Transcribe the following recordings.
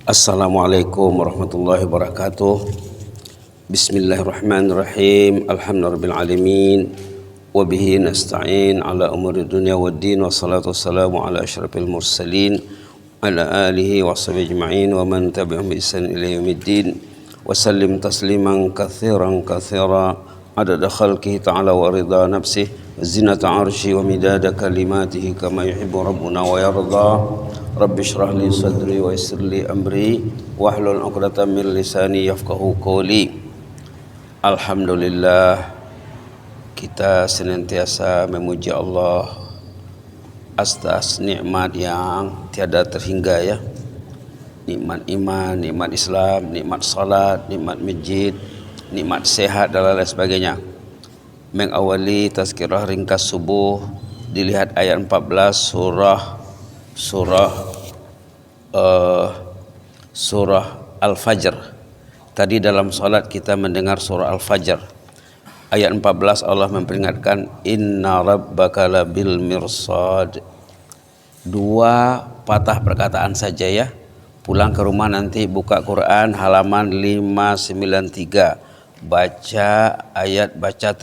Assalamualaikum warahmatullahi wabarakatuh. Bismillahirrahmanirrahim. Alhamdulillahirabbil alamin. Wa bihi nasta'in ala umuri dunya waddin. Wassalatu wassalamu ala asyrafil mursalin ala alihi wa sahbihi ajma'in wa man tabi'ahum bi ihsan ila yaumiddin. Wa sallim tasliman katsiran katsira adada khalqihi ta'ala wa ridha nafsihi wa zinata 'arsyi wa midada kalimatihi kama yuhibbu rabbuna wa yarda. Rabbi shrah li sadri wa yassir li amri wahlul 'uqdatam min lisani yafqahu qawli. Alhamdulillah, kita senantiasa memuji Allah atas nikmat yang tiada terhingga ya. Nikmat iman, nikmat Islam, nikmat salat, nikmat masjid, nikmat sehat dan lain sebagainya. Mengawali tazkirah ringkas subuh, dilihat ayat 14 surah Al-Fajr. Tadi dalam salat kita mendengar surah Al-Fajr. Ayat 14 Allah memperingatkan inna rabbaka labil mirsad. Dua patah perkataan saja ya. Pulang ke rumah nanti buka Quran halaman 593. Baca ayat, baca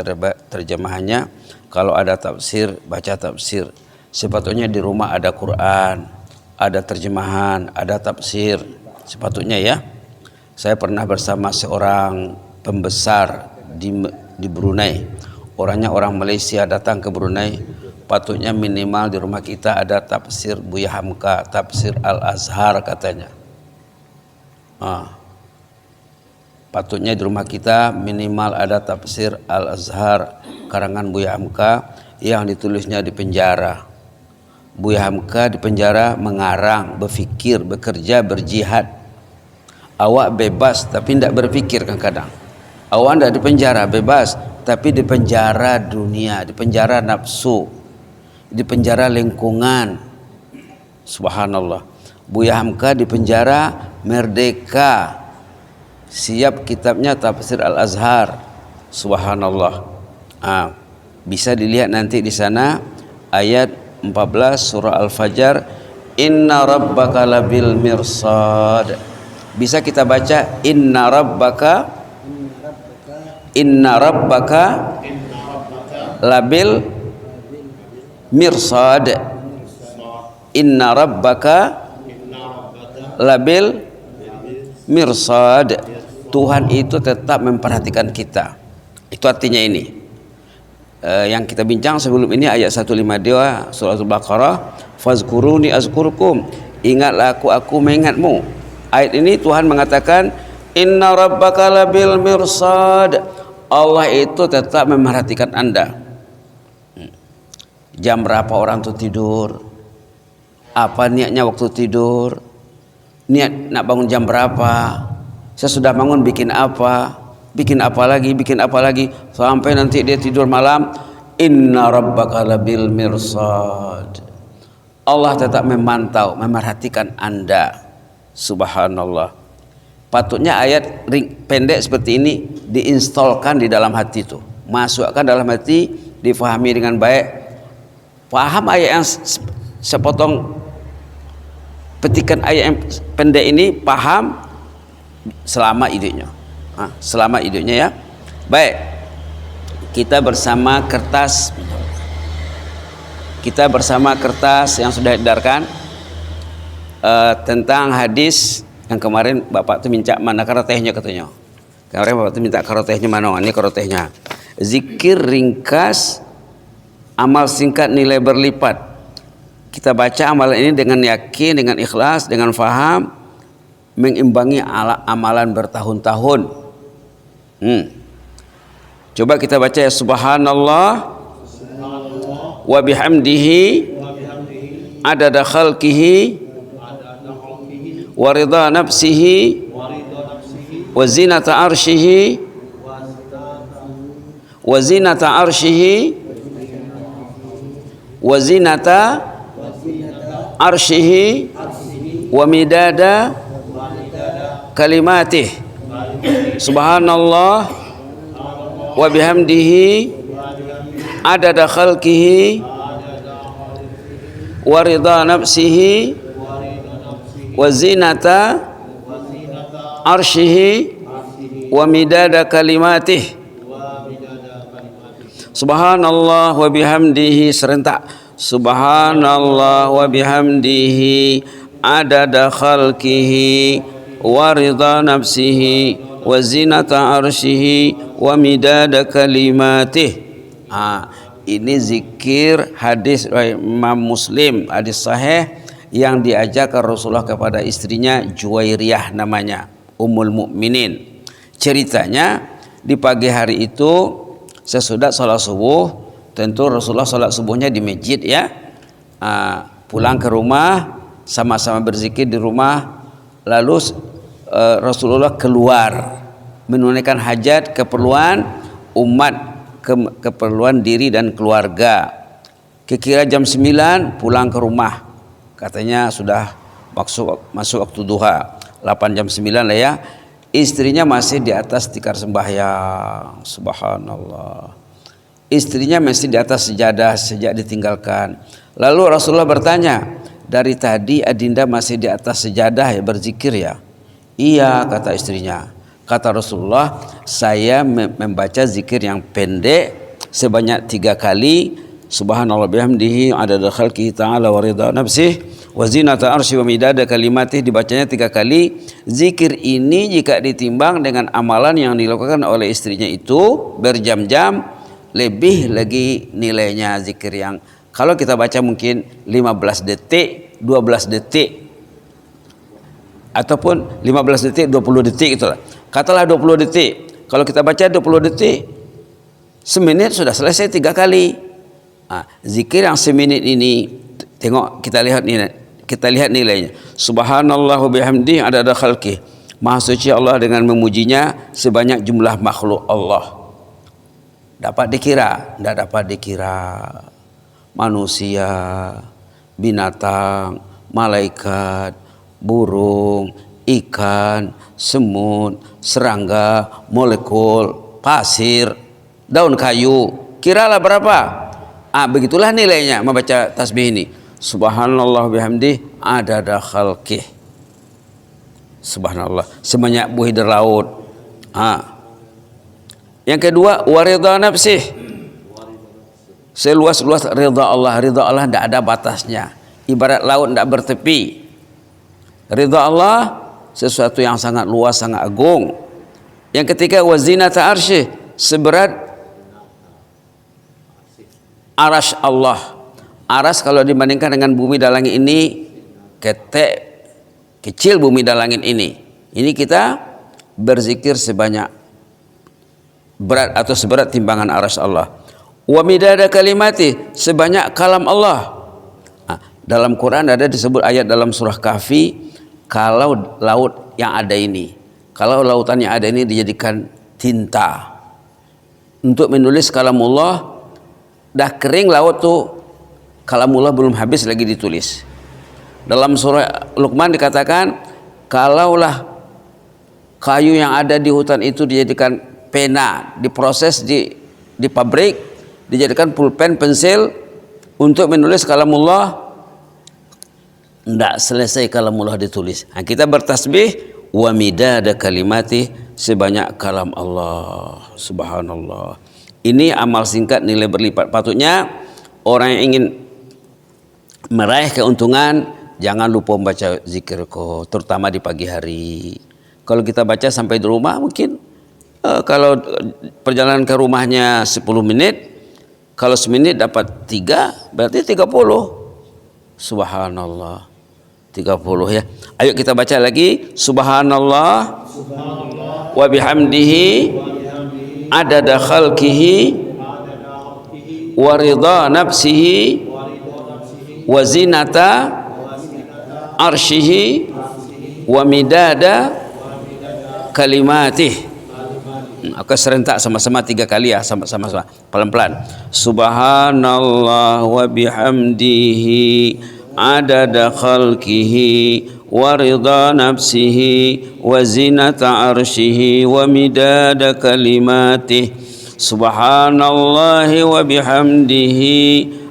terjemahannya. Kalau ada tafsir, baca tafsir. Sepatutnya di rumah ada Quran, ada terjemahan, ada tafsir. Sepatutnya ya. Saya pernah bersama seorang pembesar di Brunei. Orangnya orang Malaysia, datang ke Brunei. Patutnya minimal di rumah kita ada tafsir Buya Hamka, tafsir Al-Azhar katanya. Patutnya di rumah kita minimal ada tafsir Al-Azhar karangan Buya Hamka yang ditulisnya di penjara. Buya Hamka di penjara mengarang, berfikir, bekerja, berjihad. Awak bebas tapi tidak berfikir kadang-kadang. Awak tidak di penjara bebas, tapi di penjara dunia, di penjara nafsu, di penjara lingkungan. Subhanallah. Buya Hamka di penjara merdeka. Siap kitabnya tafsir Al-Azhar. Subhanallah. Bisa dilihat nanti di sana ayat 14 surah Al-Fajr, inna rabbaka labil mirsad. Bisa kita baca inna rabbaka labil mirsad. Inna rabbaka labil mirsad. Tuhan itu tetap memperhatikan kita. Itu artinya ini. Yang kita bincang sebelum ini ayat 152 surah Al-Baqarah, fazkuruni azkurkum, ingatlah aku mengingatmu. Ayat ini Tuhan mengatakan inna rabbaka labil mirsad. Allah itu tetap memerhatikan Anda. Jam berapa orang tuh tidur, apa niatnya waktu tidur, niat nak bangun jam berapa, saya sudah bangun bikin apa lagi sampai nanti dia tidur malam. Inna rabbaka labil mirsad. Allah tetap memantau, memerhatikan Anda. Subhanallah. Patutnya ayat pendek seperti ini diinstalkan di dalam hati itu, masukkan dalam hati, difahami dengan baik. Paham ayat yang sepotong petikan ayat yang pendek ini, paham selama idenya. Selama hidupnya ya. Baik, kita bersama kertas yang sudah diedarkan tentang hadis yang kemarin Bapak tuh minta mana karotehnya katanya. Kemarin Bapak tuh minta karotehnya mana? Ini karotehnya. Zikir ringkas, amal singkat nilai berlipat. Kita baca amalan ini dengan yakin, dengan ikhlas, dengan faham, mengimbangi amalan bertahun-tahun. Coba kita baca ya. Subhanallah wa bihamdihi adada khalqihi wa ridha nafsihi wa zinata arshihi wa zinata arshihi wa midada kalimatih. Subhanallah wa bihamdihi adada khalqihi wa ridha nafsihi wa zinata arsyihi wa midada kalimatih. Subhanallah wa bihamdihi, serentak. Subhanallah wa bihamdihi adada khalqihi wa ridha nafsihi wa zinata arsyihi wa midada kalimatih. Ini zikir hadis Imam Muslim, hadis sahih yang diajarkan Rasulullah kepada istrinya Juwairiyah namanya, Ummul Mukminin. Ceritanya di pagi hari itu sesudah sholat subuh, tentu Rasulullah sholat subuhnya di masjid ya, pulang ke rumah sama-sama berzikir di rumah, lalu Rasulullah keluar menunaikan hajat, keperluan umat, keperluan diri dan keluarga. Kira-kira jam 9 pulang ke rumah, katanya sudah masuk waktu duha, 8 jam 9 lah ya. Istrinya masih di atas tikar sembahyang. Subhanallah. Istrinya masih di atas sejadah sejak ditinggalkan. Lalu Rasulullah bertanya, dari tadi adinda masih di atas sejadah ya, berzikir ya? Iya, kata istrinya. Kata Rasulullah, saya membaca zikir yang pendek sebanyak 3 kali. Subhanallah bihamdihi adada khalqihi ta'ala wa ridha nafsihi wa zinata arsy wa midada kalimatih, dibacanya 3 kali. Zikir ini jika ditimbang dengan amalan yang dilakukan oleh istrinya itu berjam-jam, lebih lagi nilainya zikir yang kalau kita baca mungkin 15 detik, 12 detik ataupun 15 detik, 20 detik itulah. Katalah 20 detik. Kalau kita baca 20 detik, semenit sudah selesai 3 kali. Zikir yang semenit ini, tengok kita lihat nilainya. Subhanallah wa bihamdihi adada khalqih. Maha suci Allah dengan memujinya sebanyak jumlah makhluk Allah. Dapat dikira? Tidak dapat dikira. Manusia, binatang, malaikat, burung, ikan, semut, serangga, molekul, pasir, daun kayu. Kiralah berapa? Begitulah nilainya membaca tasbih ini. Subhanallah bihamdi adada khalqih. Subhanallah, sebanyak buih di laut. Yang kedua, waridha nafsih. Seluas-luas ridha Allah. Ridha Allah tidak ada batasnya. Ibarat laut tidak bertepi. Ridha Allah sesuatu yang sangat luas, sangat agung. Yang ketiga, wazinata arsy, seberat arasy Allah. Aras kalau dibandingkan dengan bumi dan langit ini kecil bumi dan langit ini. Ini kita berzikir sebanyak berat atau seberat timbangan arasy Allah. Wa midada kalimati, sebanyak kalam Allah. Dalam Quran ada disebut ayat dalam surah Kahfi, kalau laut yang ada ini, kalau lautan yang ada ini dijadikan tinta untuk menulis kalamullah, dah kering laut tuh, kalamullah belum habis lagi ditulis. Dalam surah Luqman dikatakan, kalaulah kayu yang ada di hutan itu dijadikan pena, diproses di pabrik, dijadikan pulpen, pensil untuk menulis kalamullah, tidak selesai kalamullah ditulis. Kita bertasbih wa midada kalimati, sebanyak kalam Allah. Subhanallah. Ini amal singkat nilai berlipat. Patutnya orang yang ingin meraih keuntungan jangan lupa membaca zikir terutama di pagi hari. Kalau kita baca sampai di rumah mungkin kalau perjalanan ke rumahnya 10 menit, kalau semenit dapat 3 berarti 30. Subhanallah, 30 ya. Ayo kita baca lagi. Subhanallah wa bihamdihi adada khalqihi wa ridha nafsihi wa zinata arsyihi wa midada kalimatih. Aku serentak sama-sama 3 kali ya, sama-sama pelan-pelan. Subhanallah wa bihamdihi adada khalqihi wa ridha nafsihi wa zinata arsyihi wa midada kalimatih. Subhanallah wa bihamdihi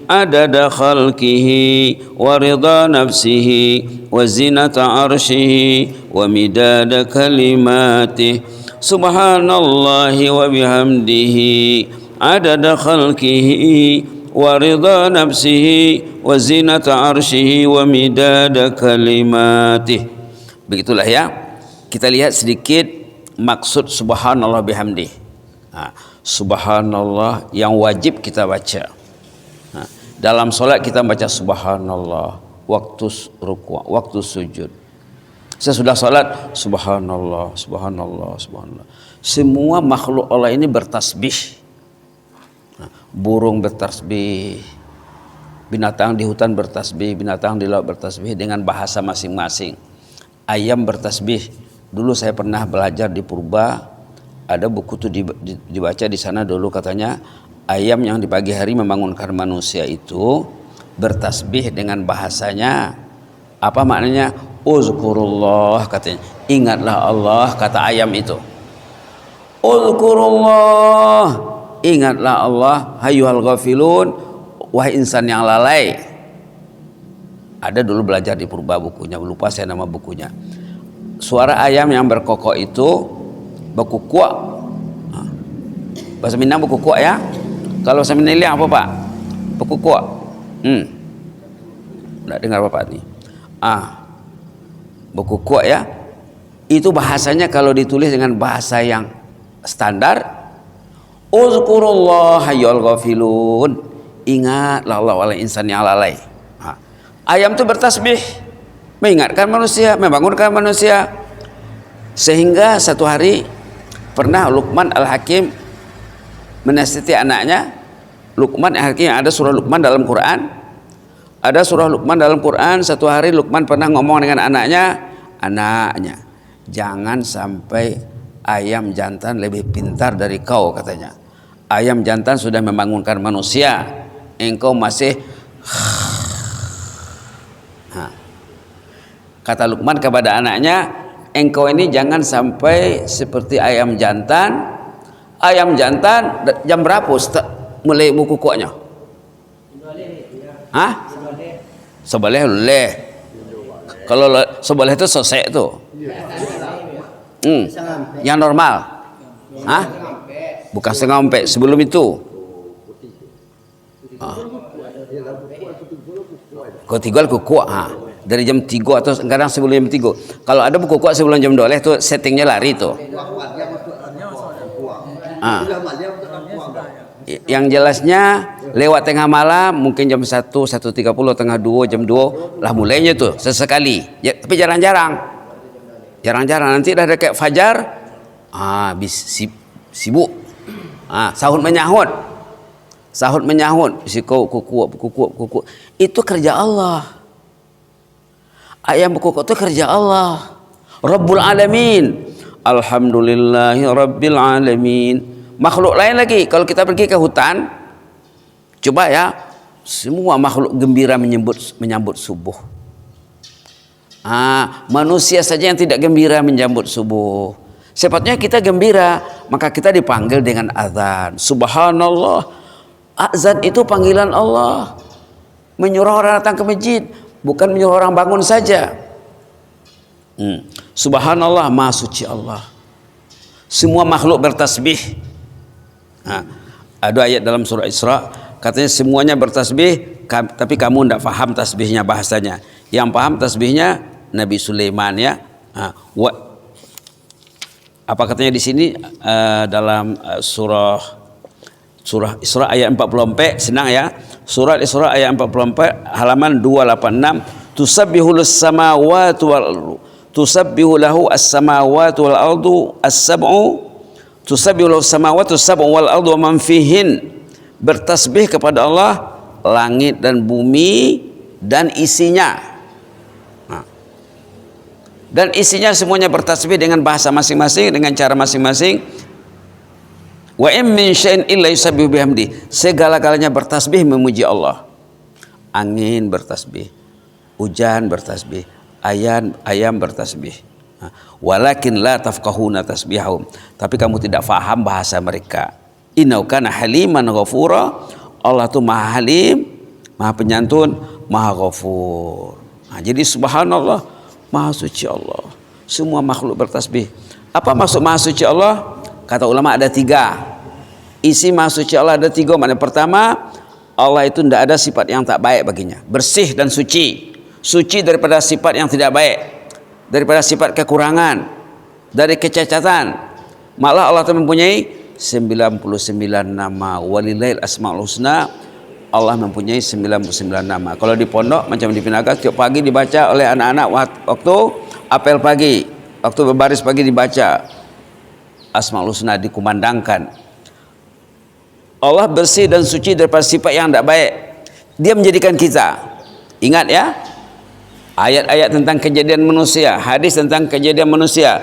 adada khalqihi ورضا نفسه وزنة عرشه ومداد كلماته سبحان الله وبحمده عدد خلقه ورضا نفسه وزنة عرشه ومداد كلماته. Begitulah ya. Kita lihat sedikit maksud subhanallah bihamdi. Subhanallah yang wajib kita baca. Dalam solat kita baca subhanallah waktu rukuk, waktu sujud. Sesudah solat subhanallah, subhanallah, subhanallah. Semua makhluk Allah ini bertasbih. Burung bertasbih, binatang di hutan bertasbih, binatang di laut bertasbih dengan bahasa masing-masing. Ayam bertasbih. Dulu saya pernah belajar di Purba, ada buku itu dibaca di sana dulu, katanya ayam yang di pagi hari membangunkan manusia itu bertasbih dengan bahasanya. Apa maknanya? Uzkurullah, katanya. Ingatlah Allah, kata ayam itu. Uzkurullah, ingatlah Allah, hayyuhal ghafilun, wahai insan yang lalai. Ada dulu belajar di Purba bukunya, lupa saya nama bukunya. Suara ayam yang berkokok itu berkukuak. Bahasa Minang berkukuak ya. Kalau bahasa Minang apa Pak? Berkukuak. Nggak dengar Bapak nih. Berkukuak ya. Itu bahasanya kalau ditulis dengan bahasa yang standar, uzkurullah hayyul ghafilun, ingatlah Allah wala insan yang lalai. Ayam itu bertasbih, mengingatkan manusia, membangunkan manusia. Sehingga satu hari pernah Luqman Al-Hakim menasihati anaknya. Luqman Al-Hakim, ada surah Luqman dalam Quran. Ada surah Luqman dalam Quran. Satu hari Luqman pernah ngomong dengan anaknya, jangan sampai ayam jantan lebih pintar dari kau, katanya. Ayam jantan sudah membangunkan manusia, engkau masih. Kata Luqman kepada anaknya, engkau ini jangan sampai seperti ayam jantan. Ayam jantan jam berapa mulai buku kuaknya? Seboleh leh. Kalau seboleh itu selesai itu. Yang normal. Bukan setengah sampai sebelum itu. Kau tinggal kukuak. Dari jam 3 atau kadang sebelum jam 3. Kalau ada buku kuat sebelum jam 12 itu settingnya lari tuh. Yang jelasnya lewat tengah malam, mungkin jam 1, 1.30, tengah 2, jam 2 lah mulainya tuh sesekali. Ya, tapi jarang-jarang. Jarang-jarang, nanti dah dekat fajar sibuk. Sahut menyahut. Kuku. Itu kerja Allah. Ayam berkokok itu kerja Allah. Rabbul alamin. Alhamdulillahi rabbil alamin. Makhluk lain lagi, kalau kita pergi ke hutan, coba ya, semua makhluk gembira menyambut subuh. Manusia saja yang tidak gembira menyambut subuh. Sepatutnya kita gembira, maka kita dipanggil dengan azan. Subhanallah. Azan itu panggilan Allah. Menyuruh orang datang ke masjid, bukan menyuruh orang bangun saja. Subhanallah, maha suci Allah. Semua makhluk bertasbih. Ada ayat dalam surah Isra, katanya semuanya bertasbih, tapi kamu tidak paham tasbihnya, bahasanya. Yang paham tasbihnya Nabi Sulaiman ya. Apa katanya di sini dalam surah Isra ayat 44, senang ya. Surah Isra ayat 44 halaman 286, tusabbihu lahu as-samawati wal ardu as-sab'u, tusabbihu lahu as-samawati as-sab'u wal ardu wa man fihin. Bertasbih kepada Allah langit dan bumi dan isinya. Dan isinya semuanya bertasbih dengan bahasa masing-masing, dengan cara masing-masing. Wa in min syai'in illa yusabbihu bihamdi. Segala-galanya bertasbih memuji Allah. Angin bertasbih, hujan bertasbih, ayam bertasbih. Walakin la tafqahuna tasbihahum. Tapi kamu tidak faham bahasa mereka. Innahu kana haliman ghafura. Allah itu Maha Halim, Maha Penyantun, Maha Ghafur. Nah, jadi subhanallah, Maha suci Allah. Semua makhluk bertasbih. Apa maksud Maha suci Allah? Kata ulama ada 3. Isi Maha suci Allah ada 3. Makna pertama, Allah itu tidak ada sifat yang tak baik baginya. Bersih dan suci. Suci daripada sifat yang tidak baik, daripada sifat kekurangan, dari kecacatan. Malah Allah itu mempunyai 99 nama. Walillail asmaul husna. Allah mempunyai 99 nama. Kalau di pondok macam di Pinaga, tiap pagi dibaca oleh anak-anak waktu apel pagi, waktu berbaris pagi dibaca Asmaul Husna, dikumandangkan. Allah bersih dan suci daripada sifat yang tidak baik. Dia menjadikan kita, ingat ya, ayat-ayat tentang kejadian manusia, hadis tentang kejadian manusia,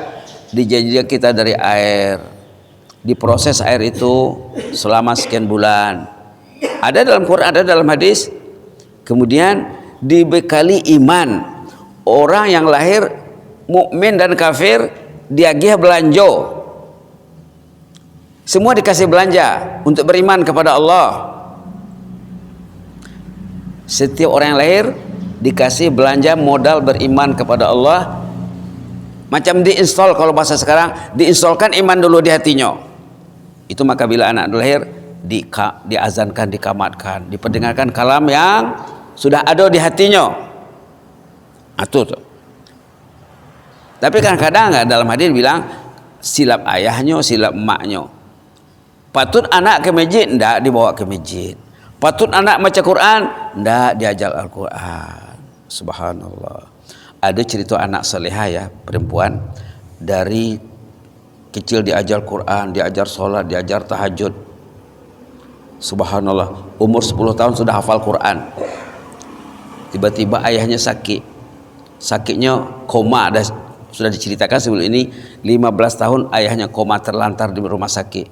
dijadikan kita dari air, diproses air itu selama sekian bulan. Ada dalam Quran, ada dalam hadis. Kemudian dibekali iman. Orang yang lahir mukmin dan kafir diagih belanja. Semua dikasih belanja untuk beriman kepada Allah. Setiap orang yang lahir dikasih belanja modal beriman kepada Allah. Macam diinstal, kalau bahasa sekarang, diinstalkan iman dulu di hatinya. Itu maka bila anak lahir diazankan, dikamatkan, diperdengarkan kalam yang sudah ada di hatinya. Itu tuh. Tapi kadang-kadang dalam hadis bilang silap ayahnya, silap emaknya. Patut anak ke masjid, enggak dibawa ke masjid. Patut anak baca Quran, enggak diajar Al-Quran. Subhanallah. Ada cerita anak salehah ya, perempuan, dari kecil diajar Quran, diajar sholat, diajar tahajud. Subhanallah, umur 10 tahun sudah hafal Quran. Tiba-tiba ayahnya sakit. Sakitnya koma, sudah diceritakan sebelum ini. 15 tahun ayahnya koma, terlantar di rumah sakit.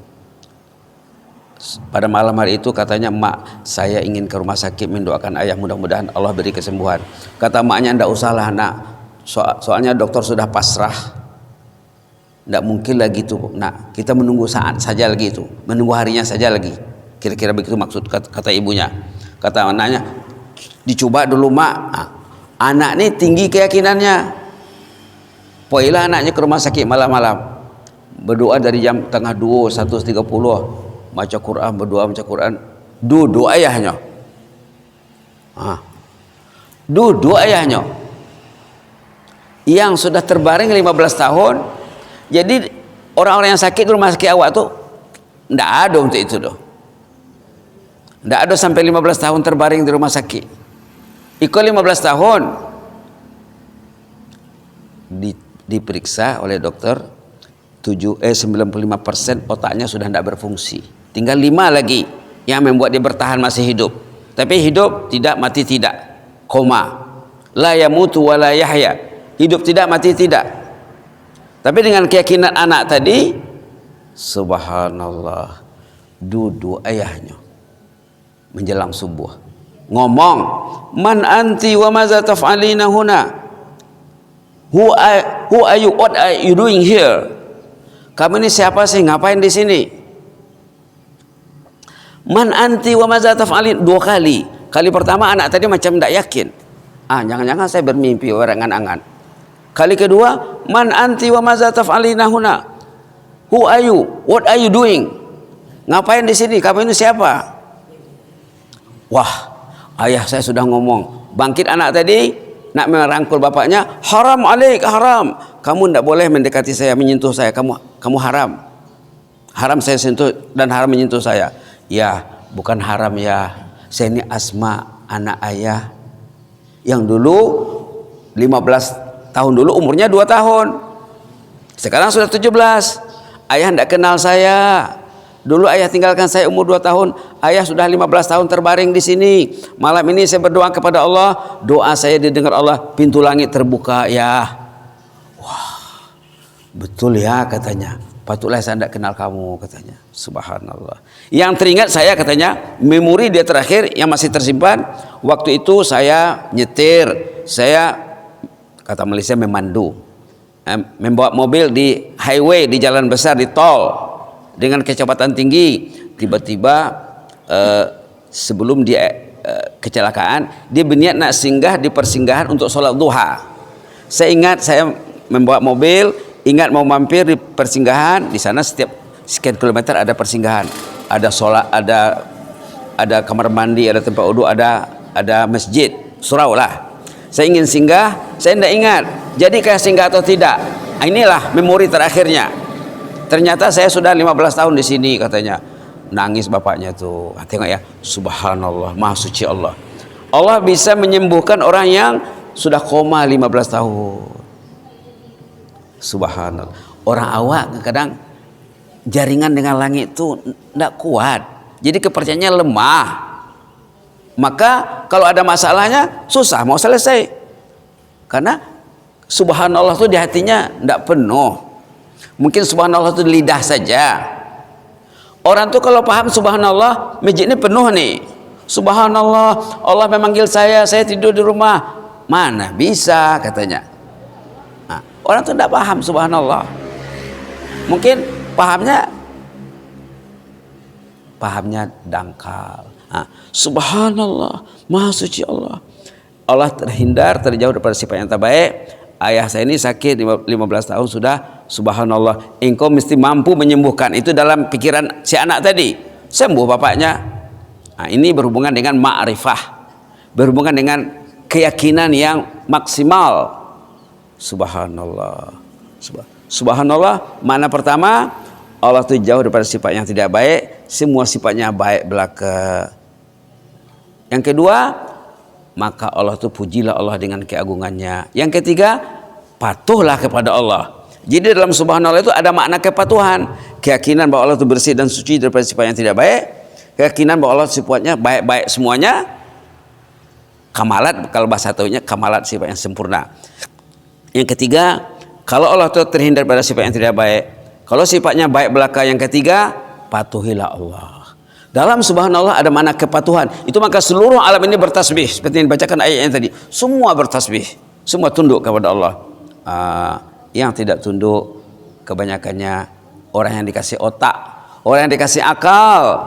Pada malam hari itu katanya, mak, saya ingin ke rumah sakit mendoakan ayah, mudah-mudahan Allah beri kesembuhan. Kata maknya, ndak usahlah nak, soalnya dokter sudah pasrah, ndak mungkin lagi tuh nak, kita menunggu saat saja lagi itu, menunggu harinya saja lagi. Kira-kira begitu maksud kata ibunya. Kata anaknya, dicoba dulu mak. Anak ini tinggi keyakinannya. Poilah anaknya ke rumah sakit malam-malam, berdoa dari jam tengah 2, 1.30, baca Quran, berdoa baca Quran. Duduk ayahnya. Duduk ayahnya yang sudah terbaring 15 tahun. Jadi orang-orang yang sakit di rumah sakit awak tuh ndak ada untuk itu doh. Ndak ada sampai 15 tahun terbaring di rumah sakit. Ikut 15 tahun diperiksa oleh dokter, 95% otaknya sudah tidak berfungsi. Tinggal 5 lagi yang membuat dia bertahan masih hidup. Tapi hidup tidak, mati tidak. Koma. La yamutu wa la yahya. Hidup tidak, mati tidak. Tapi dengan keyakinan anak tadi, subhanallah, duduk ayahnya menjelang subuh, ngomong, man anti wa maza taf'alina huna, who are you, what are you doing here, kamu ini siapa sih, ngapain di sini? Man anti wa maza taf'alin, 2 kali. Kali pertama anak tadi macam tidak yakin, jangan-jangan saya bermimpi berangan-angan. Kali kedua, man anti wa maza taf'alina huna, who are you, what are you doing, ngapain di sini, kamu ini siapa? Wah, ayah saya sudah ngomong. Bangkit anak tadi, nak merangkul bapaknya. Haram alaik, haram. Kamu tidak boleh mendekati saya, menyentuh saya. Kamu haram. Haram saya sentuh dan haram menyentuh saya. Ya, bukan haram ya. Saya ini Asma, anak ayah. Yang dulu 15 tahun dulu umurnya 2 tahun. Sekarang sudah 17. Ayah tidak kenal saya. Dulu ayah tinggalkan saya umur 2 tahun. Ayah sudah 15 tahun terbaring di sini. Malam ini saya berdoa kepada Allah. Doa saya didengar Allah. Pintu langit terbuka ya. Wah, betul ya katanya. Patutlah saya tidak kenal kamu katanya. Subhanallah. Yang teringat saya katanya, memori dia terakhir yang masih tersimpan. Waktu itu saya nyetir. Saya, kata Malaysia, memandu. Membawa mobil di highway, di jalan besar, di tol. Dengan kecepatan tinggi, tiba-tiba sebelum dia kecelakaan, dia berniat nak singgah di persinggahan untuk sholat duha. Saya ingat saya membawa mobil, ingat mau mampir di persinggahan, di sana setiap sekian kilometer ada persinggahan, ada sholat, ada kamar mandi, ada tempat wudhu, ada masjid, surau lah. Saya ingin singgah, saya tidak ingat, jadi kayak singgah atau tidak. Inilah memori terakhirnya. Ternyata saya sudah 15 tahun di sini katanya. Nangis bapaknya tuh. Tengok ya, subhanallah, maha suci Allah. Allah bisa menyembuhkan orang yang sudah koma 15 tahun. Subhanallah. Orang awak kadang jaringan dengan langit itu tidak kuat. Jadi kepercayaannya lemah. Maka kalau ada masalahnya susah mau selesai. Karena subhanallah itu di hatinya tidak penuh. Mungkin subhanallah itu di lidah saja. Orang tuh kalau paham subhanallah, masjid ini penuh nih. Subhanallah, Allah memanggil saya tidur di rumah. Mana bisa katanya. Nah, orang tuh tidak paham subhanallah. Mungkin pahamnya dangkal. Nah, subhanallah, maha suci Allah. Allah terjauh daripada sifat yang tak baik. Ayah saya ini sakit 15 tahun sudah, subhanallah, engkau mesti mampu menyembuhkan. Itu dalam pikiran si anak tadi, sembuh bapaknya. Nah, ini berhubungan dengan ma'rifah, berhubungan dengan keyakinan yang maksimal. Subhanallah. Subhanallah, makna pertama, Allah itu jauh daripada sifat yang tidak baik, semua sifatnya baik belaka. Yang kedua, maka Allah itu pujilah Allah dengan keagungannya. Yang ketiga, patuhlah kepada Allah. Jadi dalam subhanallah itu ada makna kepatuhan, keyakinan bahwa Allah itu bersih dan suci daripada sifat yang tidak baik, keyakinan bahwa Allah sifatnya baik-baik semuanya, kamalat, kalau bahasa taunya kamalat, sifat yang sempurna. Yang ketiga, kalau Allah itu terhindar pada sifat yang tidak baik, kalau sifatnya baik belaka, yang ketiga, patuhilah Allah. Dalam subhanallah ada makna kepatuhan. Itu maka seluruh alam ini bertasbih. Seperti yang dibacakan ayatnya tadi. Semua bertasbih. Semua tunduk kepada Allah. Yang tidak tunduk kebanyakannya orang yang dikasih otak, orang yang dikasih akal,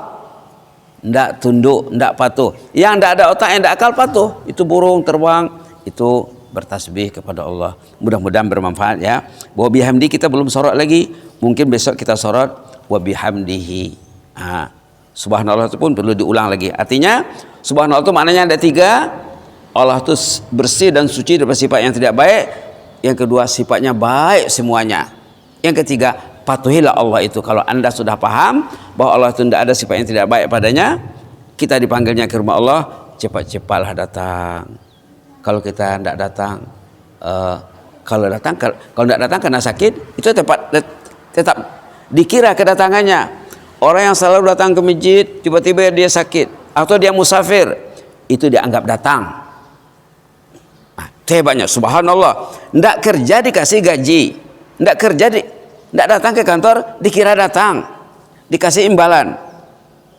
tidak tunduk, tidak patuh. Yang tidak ada otak, yang tidak akal, patuh. Itu burung terbang, itu bertasbih kepada Allah. Mudah-mudahan bermanfaat ya. Wa bihamdi kita belum sorot lagi. Mungkin besok kita sorot wa bihamdihi. Subhanallah itu pun perlu diulang lagi. Artinya subhanallah itu maknanya ada tiga. Allah itu bersih dan suci dari sifat yang tidak baik. Yang kedua, sifatnya baik semuanya. Yang ketiga, patuhilah Allah itu. Kalau anda sudah paham bahwa Allah itu tidak ada sifat yang tidak baik padanya, kita dipanggilnya ke rumah Allah, cepat-cepatlah datang. Kalau kita tidak datang, kalau tidak datang karena sakit, itu tetap dikira kedatangannya. Orang yang selalu datang ke masjid, tiba-tiba dia sakit atau dia musafir, itu dianggap datang. Nah, hebatnya subhanallah. Tidak kerja dikasih gaji, tidak datang ke kantor dikira datang, dikasih imbalan.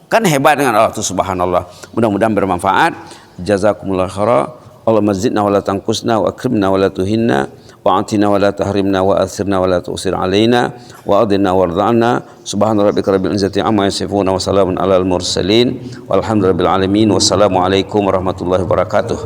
Kan hebat dengan Allah itu subhanallah. Mudah-mudahan bermanfaat. Jazakumullah khairan. Allahumma zidna wa la tanqusna wa akrimna wa la tuhinna wa atina wa la tahrimna wa athirna wa la tu'sir alaina wa adina warḍa'na. Subhana rabbika rabbil izzati amma yasifun wa salamun alal mursalin walhamdulillahi rabbil alamin. Wassalamu alaikum warahmatullahi wabarakatuh.